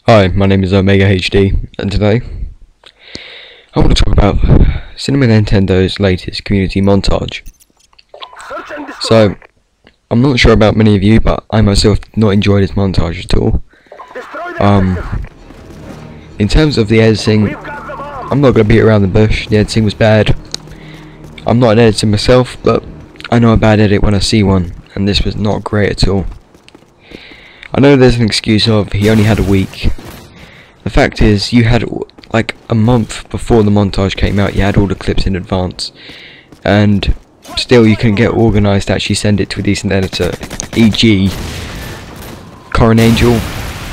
Hi, my name is Omega HD, and today I want to talk about CinemaNintendo's latest community montage. So, I'm not sure about many of you, but I myself did not enjoy this montage at all. In terms of the editing, I'm not going to beat around the bush. The editing was bad. I'm not an editor myself, but I know a bad edit when I see one, and this was not great at all. I know there's an excuse of he only had a week. The fact is, you had like a month before the montage came out, you had all the clips in advance, and still you couldn't get organised to actually send it to a decent editor, e.g. Corin Angel.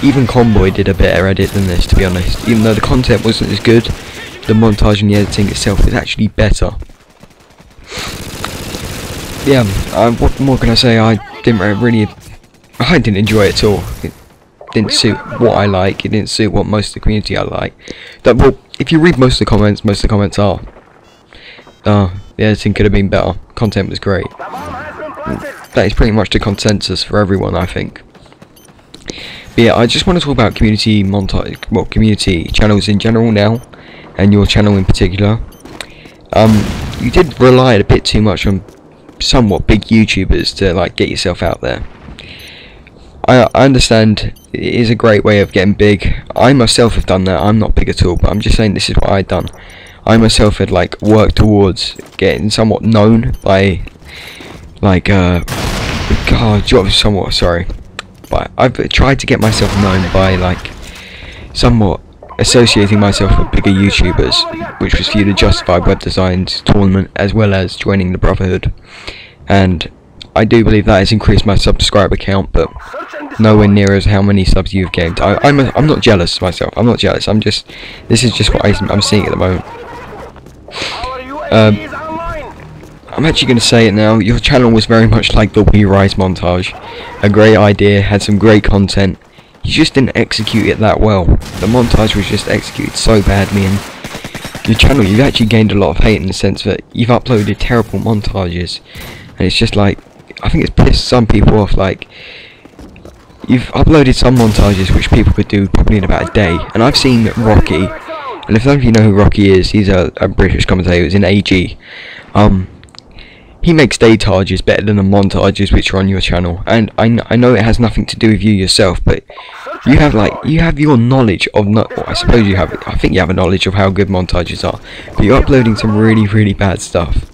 Even Convoy did a better edit than this, to be honest. Even though the content wasn't as good, the montage and the editing itself was actually better. Yeah, what more can I say? I didn't enjoy it at all. It didn't suit what I like. It didn't suit what most of the community I like. Well, if you read most of the comments are, the editing could have been better. Content was great. That is pretty much the consensus for everyone, I think. But yeah, I just want to talk about community montage, well, community channels in general now, and your channel in particular. You did rely a bit too much on somewhat big YouTubers to like get yourself out there. I understand it is a great way of getting big. I myself have done that. I'm not big at all, but I'm just saying this is what I'd done. I myself had like worked towards getting somewhat known by like but I've tried to get myself known by like somewhat associating myself with bigger YouTubers, which was through the Justified Web Designs tournament as well as joining the Brotherhood, and I do believe that has increased my subscriber count, but nowhere near as how many subs you've gained. I'm not jealous myself. I'm not jealous. This is just what I'm seeing at the moment. I'm actually going to say it now. Your channel was very much like the We Rise montage. A great idea, had some great content. You just didn't execute it that well. The montage was just executed so badly, and your channel, you've actually gained a lot of hate in the sense that you've uploaded terrible montages, and it's just like, I think it's pissed some people off. Like, you've uploaded some montages which people could do probably in about a day, and I've seen Rocky, and if none of you know who Rocky is, he's a British commentator who's in AG. He makes daytages better than the montages which are on your channel, and I know it has nothing to do with you yourself, but you have your knowledge of I suppose you have. I think you have a knowledge of how good montages are, but you're uploading some really bad stuff,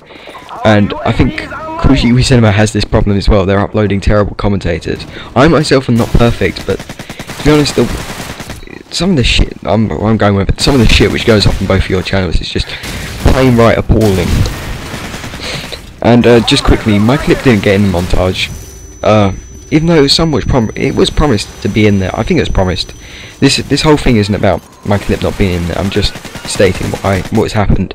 and I think We Cinema has this problem as well. They're uploading terrible commentators. I myself am not perfect, but to be honest, some of the shit I'm going with it. Some of the shit which goes off on both of your channels is just plain right appalling. And just quickly, my clip didn't get in the montage, even though it was promised to be in there. I think it was promised. This whole thing isn't about my clip not being in there. I'm just stating what's happened.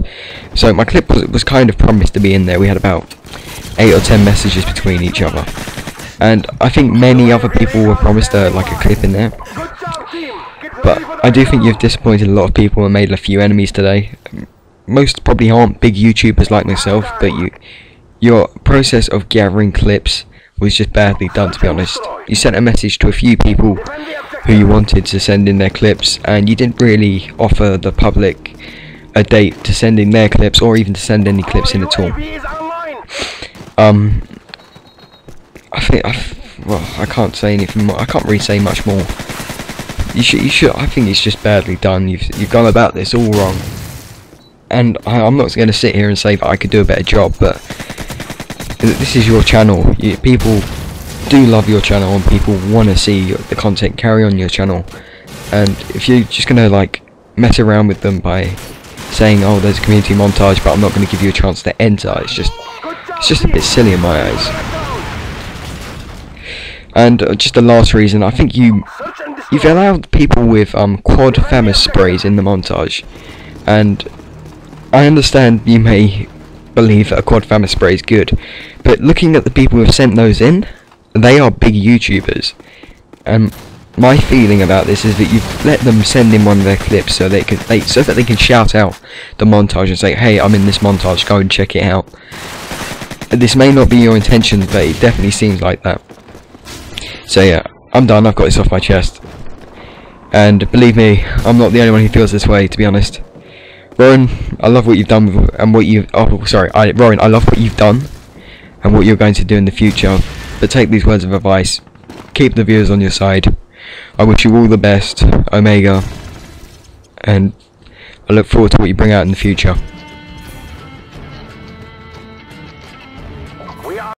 So my clip was kind of promised to be in there. We had about 8 or 10 messages between each other, and I think many other people were promised like a clip in there. But I do think you've disappointed a lot of people and made a few enemies today. Most probably aren't big YouTubers like myself, but your process of gathering clips was just badly done, to be honest. You sent a message to a few people who you wanted to send in their clips, and you didn't really offer the public a date to send in their clips, or even to send any clips in at all. I can't say anything more. I can't really say much more. You should. I think it's just badly done. You've gone about this all wrong, and I'm not going to sit here and say that I could do a better job, but this is your channel. People do love your channel, and people want to see the content carry on your channel. And if you're just going to like mess around with them by saying, "Oh, there's a community montage, but I'm not going to give you a chance to enter," it's just a bit silly in my eyes. And just the last reason, I think you've allowed people with quad famous sprays in the montage, and I understand you may believe that a quad famous spray is good, but looking at the people who have sent those in, they are big YouTubers, and my feeling about this is that you've let them send in one of their clips so that they can shout out the montage and say, "Hey, I'm in this montage, go and check it out." This may not be your intention, but it definitely seems like that. So yeah, I'm done. I've got this off my chest. And believe me, I'm not the only one who feels this way, to be honest. Rowan, I love what you've done Rowan, I love what you've done and what you're going to do in the future. But take these words of advice. Keep the viewers on your side. I wish you all the best, Omega, and I look forward to what you bring out in the future.